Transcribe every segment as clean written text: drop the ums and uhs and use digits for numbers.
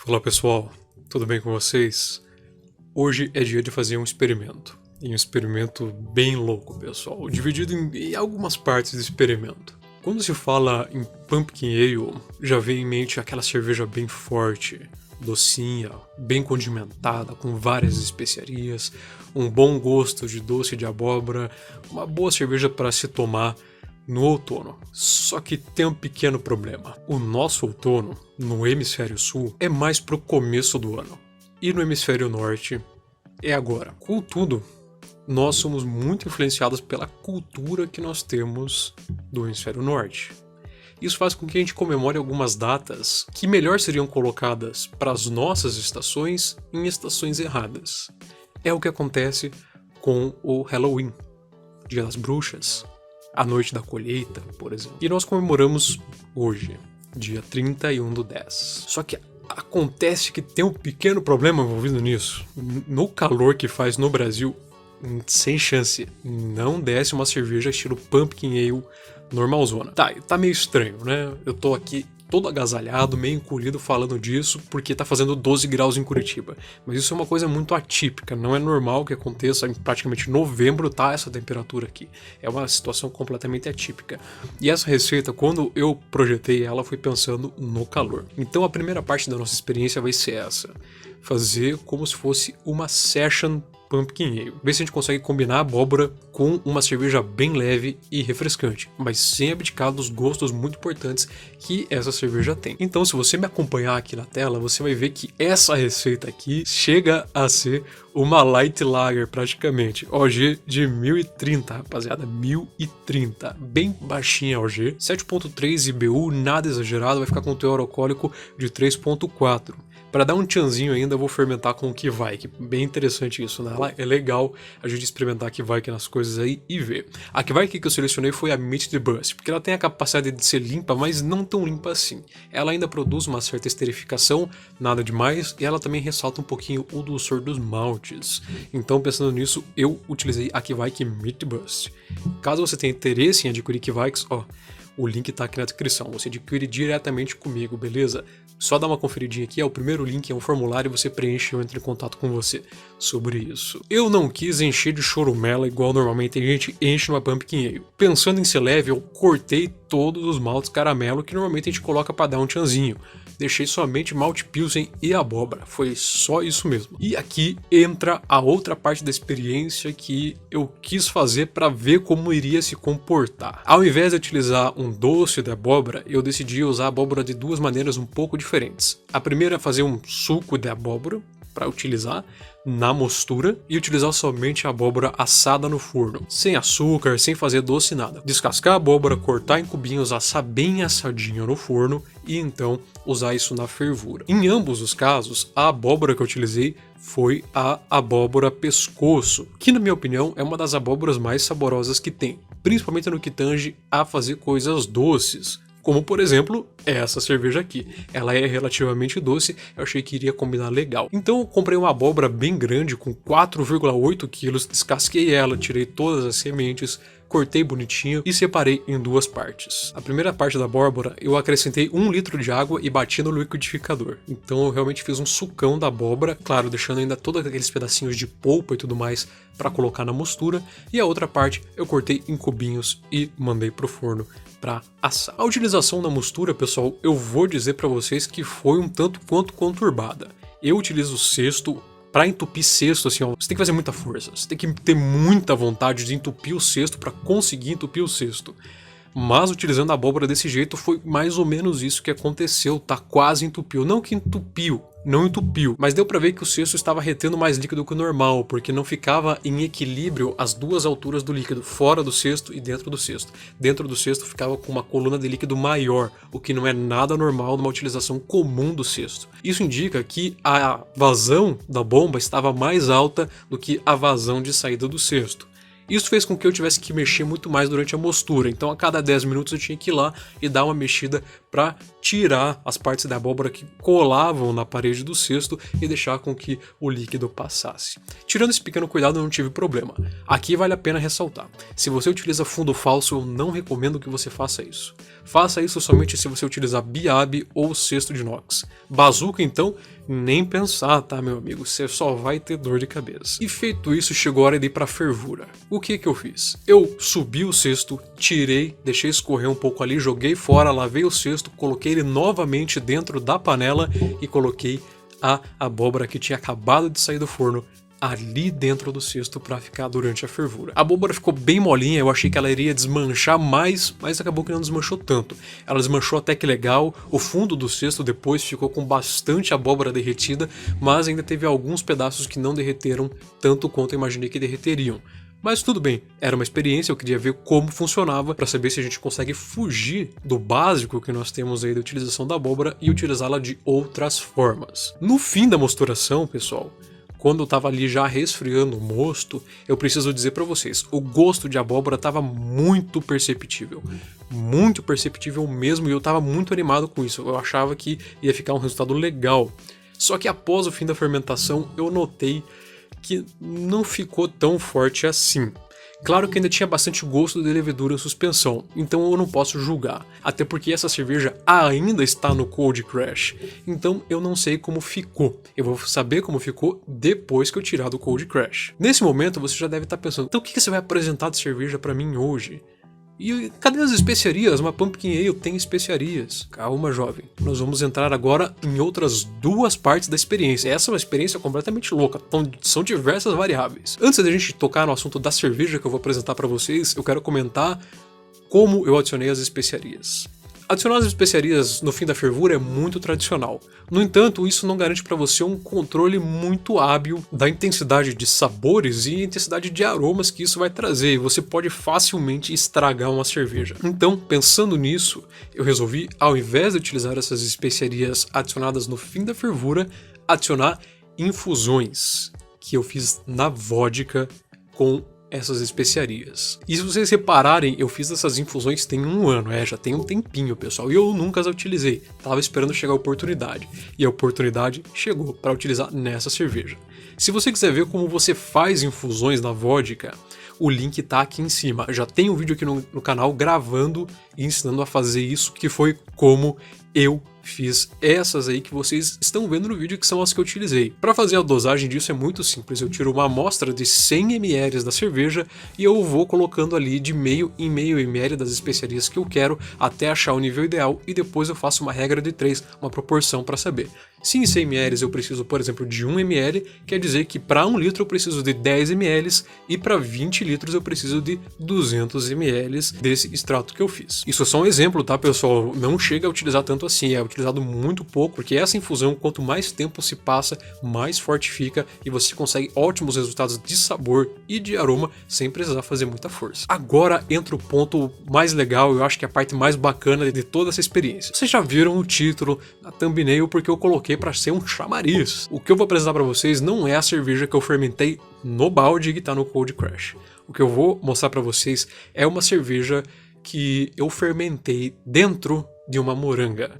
Olá pessoal, tudo bem com vocês? Hoje é dia de fazer um experimento. E um experimento bem louco, pessoal, dividido em algumas partes do experimento. Quando se fala em Pumpkin Ale, já vem em mente aquela cerveja bem forte, docinha, bem condimentada, com várias especiarias, um bom gosto de doce de abóbora, uma boa cerveja para se tomar no outono. Só que tem um pequeno problema. O nosso outono, no hemisfério sul, é mais pro começo do ano. E no hemisfério norte, é agora. Contudo, nós somos muito influenciados pela cultura que nós temos do hemisfério norte. Isso faz com que a gente comemore algumas datas que melhor seriam colocadas para as nossas estações em estações erradas. É o que acontece com o Halloween, Dia das Bruxas, a Noite da Colheita, por exemplo. E nós comemoramos hoje, dia 31/10. Só que acontece que tem um pequeno problema envolvido nisso. No calor que faz no Brasil, sem chance, não desce uma cerveja estilo Pumpkin Ale normalzona. Tá meio estranho, né? Eu tô aqui todo agasalhado, meio encolhido falando disso, porque tá fazendo 12 graus em Curitiba. Mas isso é uma coisa muito atípica, não é normal que aconteça em praticamente novembro, tá essa temperatura aqui. É uma situação completamente atípica. E essa receita, quando eu projetei ela, fui pensando no calor. Então a primeira parte da nossa experiência vai ser essa. Fazer como se fosse uma session Pumpkin Ale. Ver se a gente consegue combinar a abóbora com uma cerveja bem leve e refrescante, mas sem abdicar dos gostos muito importantes que essa cerveja tem. Então, se você me acompanhar aqui na tela, você vai ver que essa receita aqui chega a ser uma Light Lager praticamente. OG de 1030, rapaziada, 1030. Bem baixinha a OG. 7.3 IBU, nada exagerado, vai ficar com teor alcoólico de 3.4. Para dar um tchanzinho ainda, eu vou fermentar com o Kveik. Bem interessante isso, né? É legal a gente experimentar a Kveik nas coisas aí e ver. A Kveik que eu selecionei foi a Meet the Bust, porque ela tem a capacidade de ser limpa, mas não tão limpa assim. Ela ainda produz uma certa esterificação, nada demais, e ela também ressalta um pouquinho o dulçor dos maltes. Então, pensando nisso, eu utilizei a Kveik Meet the Bust. Caso você tenha interesse em adquirir Kveiks, o link tá aqui na descrição, você adquire diretamente comigo, beleza? Só dá uma conferidinha aqui, o primeiro link é um formulário, você preenche e eu entro em contato com você sobre isso. Eu não quis encher de chorumela igual normalmente a gente enche numa Pumpkin Ale. Pensando em ser leve, eu cortei todos os maltes caramelo que normalmente a gente coloca para dar um tchanzinho. Deixei somente malte pilsen e abóbora, foi só isso mesmo. E aqui entra a outra parte da experiência que eu quis fazer para ver como iria se comportar. Ao invés de utilizar um doce de abóbora, eu decidi usar a abóbora de duas maneiras um pouco diferentes. A primeira é fazer um suco de abóbora para utilizar na mostura e utilizar somente a abóbora assada no forno, sem açúcar, sem fazer doce, nada. Descascar a abóbora, cortar em cubinhos, assar bem assadinho no forno e então usar isso na fervura. Em ambos os casos, a abóbora que eu utilizei foi a abóbora pescoço, que na minha opinião é uma das abóboras mais saborosas que tem, principalmente no que tange a fazer coisas doces. Como, por exemplo, essa cerveja aqui. Ela é relativamente doce, eu achei que iria combinar legal. Então eu comprei uma abóbora bem grande, com 4,8 kg, descasquei ela, tirei todas as sementes, cortei bonitinho e separei em duas partes. A primeira parte da abóbora eu acrescentei 1 litro de água e bati no liquidificador. Então eu realmente fiz um sucão da abóbora, claro, deixando ainda todos aqueles pedacinhos de polpa e tudo mais para colocar na mostura. E a outra parte eu cortei em cubinhos e mandei pro forno para assar. A utilização da mostura, pessoal, eu vou dizer para vocês que foi um tanto quanto conturbada. Eu utilizo o cesto. Pra entupir cesto, assim, você tem que fazer muita força, você tem que ter muita vontade de entupir o cesto para conseguir entupir o cesto. Mas utilizando a abóbora desse jeito foi mais ou menos isso que aconteceu, tá? Quase entupiu. Não que entupiu, não entupiu, mas deu pra ver que o cesto estava retendo mais líquido que o normal, porque não ficava em equilíbrio as duas alturas do líquido, fora do cesto e dentro do cesto. Dentro do cesto ficava com uma coluna de líquido maior, o que não é nada normal numa utilização comum do cesto. Isso indica que a vazão da bomba estava mais alta do que a vazão de saída do cesto. Isso fez com que eu tivesse que mexer muito mais durante a mostura, então a cada 10 minutos eu tinha que ir lá e dar uma mexida para tirar as partes da abóbora que colavam na parede do cesto e deixar com que o líquido passasse. Tirando esse pequeno cuidado, eu não tive problema. Aqui vale a pena ressaltar, se você utiliza fundo falso, eu não recomendo que você faça isso. Faça isso somente se você utilizar biabe ou cesto de inox. Bazuca, então, nem pensar, tá, meu amigo? Você só vai ter dor de cabeça. E feito isso, chegou a hora de ir pra fervura. O que que eu fiz? Eu subi o cesto, tirei, deixei escorrer um pouco ali, joguei fora, lavei o cesto, coloquei ele novamente dentro da panela e coloquei a abóbora que tinha acabado de sair do forno ali dentro do cesto para ficar durante a fervura. A abóbora ficou bem molinha, eu achei que ela iria desmanchar mais, mas acabou que não desmanchou tanto. Ela desmanchou até que legal, o fundo do cesto depois ficou com bastante abóbora derretida, mas ainda teve alguns pedaços que não derreteram tanto quanto eu imaginei que derreteriam. Mas tudo bem, era uma experiência, eu queria ver como funcionava para saber se a gente consegue fugir do básico que nós temos aí da utilização da abóbora e utilizá-la de outras formas. No fim da mosturação, pessoal, quando eu tava ali já resfriando o mosto, eu preciso dizer para vocês, o gosto de abóbora tava muito perceptível mesmo, e eu tava muito animado com isso, eu achava que ia ficar um resultado legal. Só que após o fim da fermentação, eu notei que não ficou tão forte assim. Claro que ainda tinha bastante gosto de levedura em suspensão, então eu não posso julgar, até porque essa cerveja ainda está no Cold Crash, então eu não sei como ficou. Eu vou saber como ficou depois que eu tirar do Cold Crash. Nesse momento você já deve estar pensando, então o que você vai apresentar de cerveja para mim hoje? E cadê as especiarias? Uma Pumpkin Ale tem especiarias. Calma, jovem. Nós vamos entrar agora em outras duas partes da experiência. Essa é uma experiência completamente louca. São diversas variáveis. Antes da gente tocar no assunto da cerveja que eu vou apresentar para vocês, eu quero comentar como eu adicionei as especiarias. Adicionar as especiarias no fim da fervura é muito tradicional. No entanto, isso não garante para você um controle muito hábil da intensidade de sabores e intensidade de aromas que isso vai trazer, e você pode facilmente estragar uma cerveja. Então, pensando nisso, eu resolvi, ao invés de utilizar essas especiarias adicionadas no fim da fervura, adicionar infusões, que eu fiz na vodka com essas especiarias. E se vocês repararem, eu fiz essas infusões tem um ano, já tem um tempinho, pessoal, e eu nunca as utilizei. Tava esperando chegar a oportunidade, e a oportunidade chegou para utilizar nessa cerveja. Se você quiser ver como você faz infusões na vodka, o link tá aqui em cima. Já tem um vídeo aqui no canal gravando e ensinando a fazer isso, que foi como eu fiz essas aí que vocês estão vendo no vídeo, que são as que eu utilizei. Para fazer a dosagem disso é muito simples, eu tiro uma amostra de 100 ml da cerveja e eu vou colocando ali de meio em meio ml das especiarias que eu quero até achar o nível ideal, e depois eu faço uma regra de 3, uma proporção para saber. Se em 100 ml eu preciso, por exemplo, de 1 ml, quer dizer que para 1 litro eu preciso de 10 ml e para 20 litros eu preciso de 200 ml desse extrato que eu fiz. Isso é só um exemplo, tá, pessoal? Não chega a utilizar tanto assim, é utilizado muito pouco, porque essa infusão, quanto mais tempo se passa, mais forte fica e você consegue ótimos resultados de sabor e de aroma sem precisar fazer muita força. Agora entra o ponto mais legal, eu acho que é a parte mais bacana de toda essa experiência. Vocês já viram o título, a thumbnail, porque eu coloquei para ser um chamariz. O que eu vou apresentar para vocês não é a cerveja que eu fermentei no balde que tá no Cold Crash. O que eu vou mostrar para vocês é uma cerveja que eu fermentei dentro de uma moranga.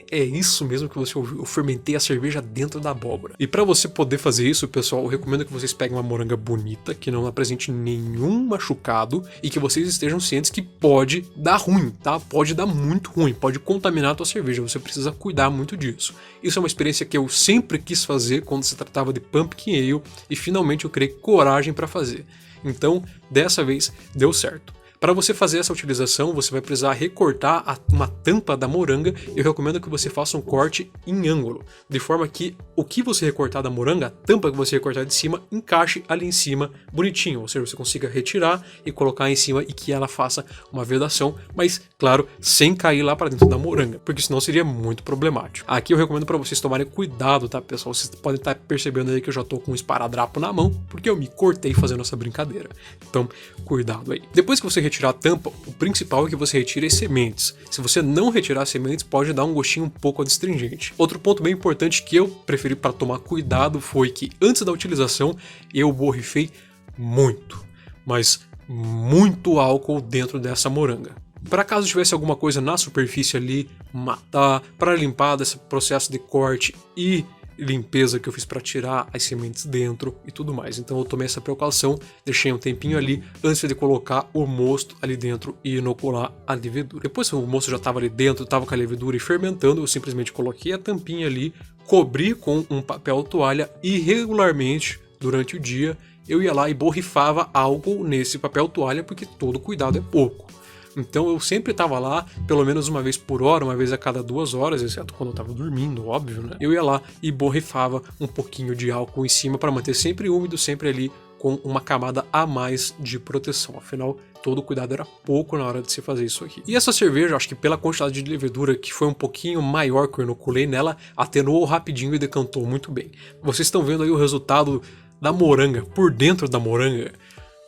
É isso mesmo que você ouviu, eu fermentei a cerveja dentro da abóbora. E para você poder fazer isso, pessoal, eu recomendo que vocês peguem uma moranga bonita, que não apresente nenhum machucado e que vocês estejam cientes que pode dar ruim, tá? Pode dar muito ruim, pode contaminar a tua cerveja, você precisa cuidar muito disso. Isso é uma experiência que eu sempre quis fazer quando se tratava de Pumpkin Ale e finalmente eu criei coragem para fazer. Então, dessa vez, deu certo. Para você fazer essa utilização, você vai precisar recortar uma tampa da moranga. Eu recomendo que você faça um corte em ângulo, de forma que o que você recortar da moranga, a tampa que você recortar de cima, encaixe ali em cima bonitinho, ou seja, você consiga retirar e colocar em cima e que ela faça uma vedação, mas claro, sem cair lá para dentro da moranga, porque senão seria muito problemático. Aqui eu recomendo para vocês tomarem cuidado, tá, pessoal? Vocês podem estar percebendo aí que eu já tô com um esparadrapo na mão, porque eu me cortei fazendo essa brincadeira. Então, cuidado aí. Depois que você retirar a tampa, o principal é que você retire as sementes. Se você não retirar as sementes, pode dar um gostinho um pouco adstringente. Outro ponto bem importante que eu preferi para tomar cuidado foi que antes da utilização eu borrifei muito, mas muito álcool dentro dessa moranga. Para caso tivesse alguma coisa na superfície ali, matar, para limpar desse processo de corte e limpeza que eu fiz para tirar as sementes dentro e tudo mais. Então eu tomei essa precaução, deixei um tempinho ali antes de colocar o mosto ali dentro e inocular a levedura. Depois que o mosto já estava ali dentro, estava com a levedura e fermentando, eu simplesmente coloquei a tampinha ali, cobri com um papel toalha e regularmente durante o dia eu ia lá e borrifava álcool nesse papel toalha, porque todo cuidado é pouco. Então eu sempre estava lá, pelo menos uma vez por hora, uma vez a cada 2 horas, exceto quando eu estava dormindo, óbvio, né? Eu ia lá e borrifava um pouquinho de álcool em cima para manter sempre úmido, sempre ali com uma camada a mais de proteção. Afinal, todo cuidado era pouco na hora de se fazer isso aqui. E essa cerveja, acho que pela quantidade de levedura que foi um pouquinho maior que eu inoculei nela, atenuou rapidinho e decantou muito bem. Vocês estão vendo aí o resultado da moranga, por dentro da moranga,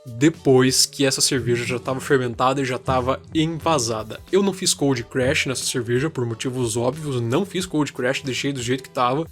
depois que essa cerveja já estava fermentada e já estava envasada. Eu não fiz cold crash nessa cerveja por motivos óbvios, não fiz cold crash, deixei do jeito que estava.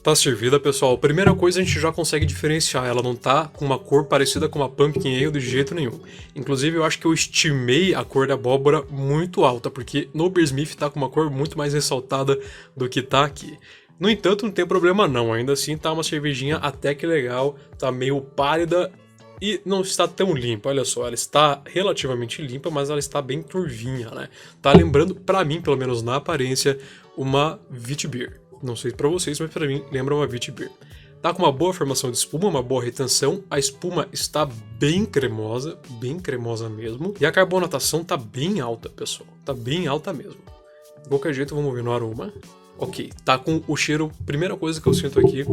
Tá servida, pessoal. Primeira coisa, a gente já consegue diferenciar, ela não tá com uma cor parecida com uma Pumpkin Ale de jeito nenhum. Inclusive, eu acho que eu estimei a cor da abóbora muito alta, porque no Beer Smith tá com uma cor muito mais ressaltada do que tá aqui. No entanto, não tem problema não, ainda assim tá uma cervejinha até que legal, tá meio pálida e não está tão limpa, olha só, ela está relativamente limpa, mas ela está bem turvinha, né? Tá lembrando, pra mim, pelo menos na aparência, uma Witbier. Não sei pra vocês, mas pra mim lembra uma Witbier. Tá com uma boa formação de espuma, uma boa retenção, a espuma está bem cremosa mesmo, e a carbonatação tá bem alta, pessoal, tá bem alta mesmo. De qualquer jeito, vamos ver no aroma. Ok, tá com o cheiro, primeira coisa que eu sinto aqui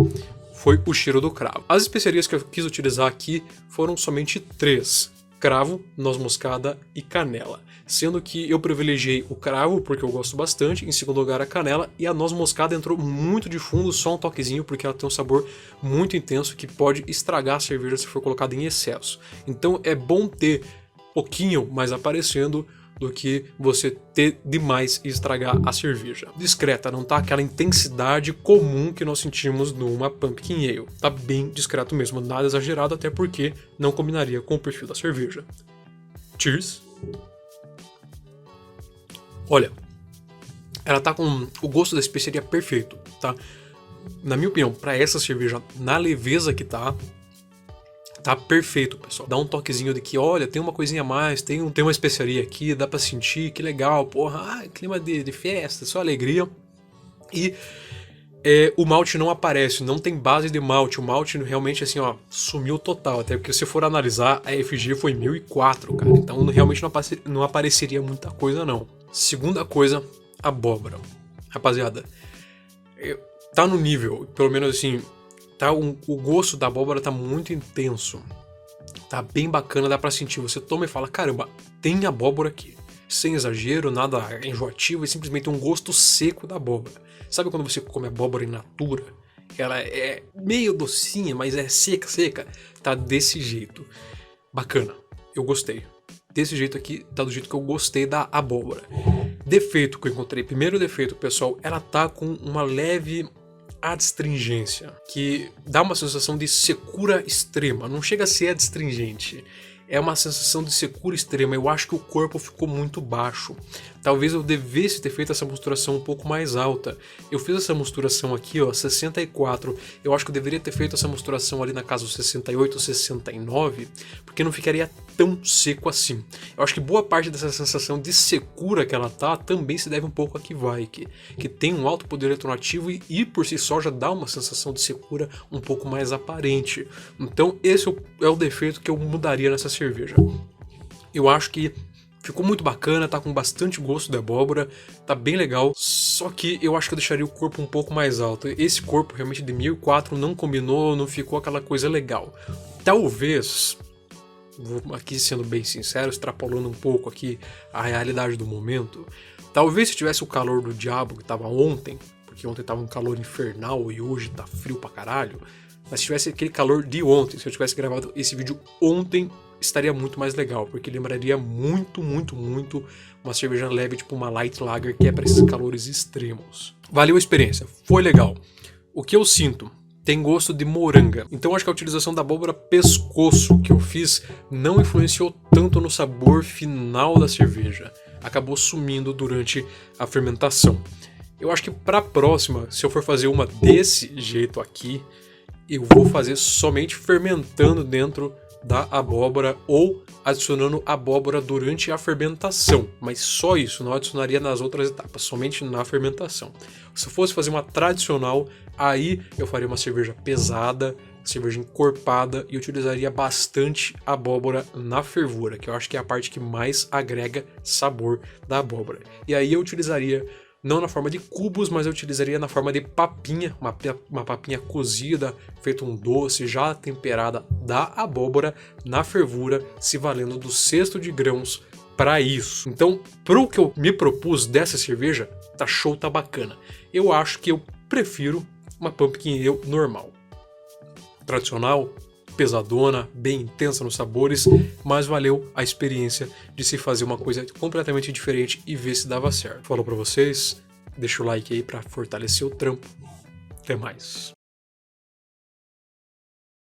foi o cheiro do cravo. As especiarias que eu quis utilizar aqui foram somente 3. Cravo, noz moscada e canela. Sendo que eu privilegiei o cravo porque eu gosto bastante, em segundo lugar a canela, e a noz moscada entrou muito de fundo, só um toquezinho, porque ela tem um sabor muito intenso que pode estragar a cerveja se for colocada em excesso. Então é bom ter pouquinho mais aparecendo do que você ter demais e estragar a cerveja. Discreta, não tá aquela intensidade comum que nós sentimos numa Pumpkin Ale. Tá bem discreto mesmo, nada exagerado, até porque não combinaria com o perfil da cerveja. Cheers! Olha, ela tá com o gosto da especiaria perfeito, tá? Na minha opinião, para essa cerveja, na leveza que tá perfeito, pessoal. Dá um toquezinho de que, olha, tem uma coisinha a mais, tem uma especiaria aqui, dá pra sentir, que legal, porra, clima de festa, só alegria. E o malte não aparece, não tem base de malte, o malte realmente, assim, ó, sumiu total, até porque se for analisar, a FG foi 1004, cara, então realmente não apareceria muita coisa, não. Segunda coisa, abóbora. Rapaziada, tá no nível, pelo menos assim, o gosto da abóbora tá muito intenso, tá bem bacana, dá pra sentir, você toma e fala, caramba, tem abóbora aqui, sem exagero, nada enjoativo, é simplesmente um gosto seco da abóbora. Sabe quando você come abóbora in natura? Ela é meio docinha, mas é seca, tá desse jeito. Bacana, eu gostei. Desse jeito aqui, tá do jeito que eu gostei da abóbora. Defeito que eu encontrei, primeiro defeito, pessoal, ela tá com uma leve adstringência, que dá uma sensação de secura extrema, não chega a ser adstringente, é uma sensação de secura extrema. Eu acho que o corpo ficou muito baixo, talvez eu devesse ter feito essa mosturação um pouco mais alta. Eu fiz essa mosturação aqui, ó, 64, eu acho que eu deveria ter feito essa mosturação ali na casa dos 68, 69, porque não ficaria tão seco assim. Eu acho que boa parte dessa sensação de secura que ela tá também se deve um pouco a Kveik, que tem um alto poder eletroativo e por si só já dá uma sensação de secura um pouco mais aparente. Então esse é o defeito que eu mudaria nessa cerveja. Eu acho que ficou muito bacana, tá com bastante gosto de abóbora, tá bem legal, só que eu acho que eu deixaria o corpo um pouco mais alto. Esse corpo realmente de 1004 não combinou, não ficou aquela coisa legal. Talvez, vou aqui sendo bem sincero, extrapolando um pouco aqui a realidade do momento, talvez se tivesse o calor do diabo que tava ontem, porque ontem tava um calor infernal e hoje tá frio pra caralho, mas se tivesse aquele calor de ontem, se eu tivesse gravado esse vídeo ontem, estaria muito mais legal, porque lembraria muito uma cerveja leve, tipo uma Light Lager, que é para esses calores extremos. Valeu a experiência, foi legal. O que eu sinto? Tem gosto de moranga, então acho que a utilização da abóbora pescoço que eu fiz não influenciou tanto no sabor final da cerveja, acabou sumindo durante a fermentação. Eu acho que pra próxima, se eu for fazer uma desse jeito aqui, eu vou fazer somente fermentando dentro da abóbora ou adicionando abóbora durante a fermentação, mas só isso, não adicionaria nas outras etapas, somente na fermentação. Se eu fosse fazer uma tradicional, aí eu faria uma cerveja pesada, cerveja encorpada e utilizaria bastante abóbora na fervura, que eu acho que é a parte que mais agrega sabor da abóbora. E aí eu utilizaria não na forma de cubos, mas eu utilizaria na forma de papinha, uma papinha cozida, feito um doce já temperada da abóbora na fervura, se valendo do cesto de grãos para isso. Então, pro que eu me propus dessa cerveja, tá show, tá bacana. Eu acho que eu prefiro uma Pumpkin Ale normal. Tradicional, pesadona, bem intensa nos sabores, mas valeu a experiência de se fazer uma coisa completamente diferente e ver se dava certo. Falou pra vocês, deixa o like aí pra fortalecer o trampo. Até mais.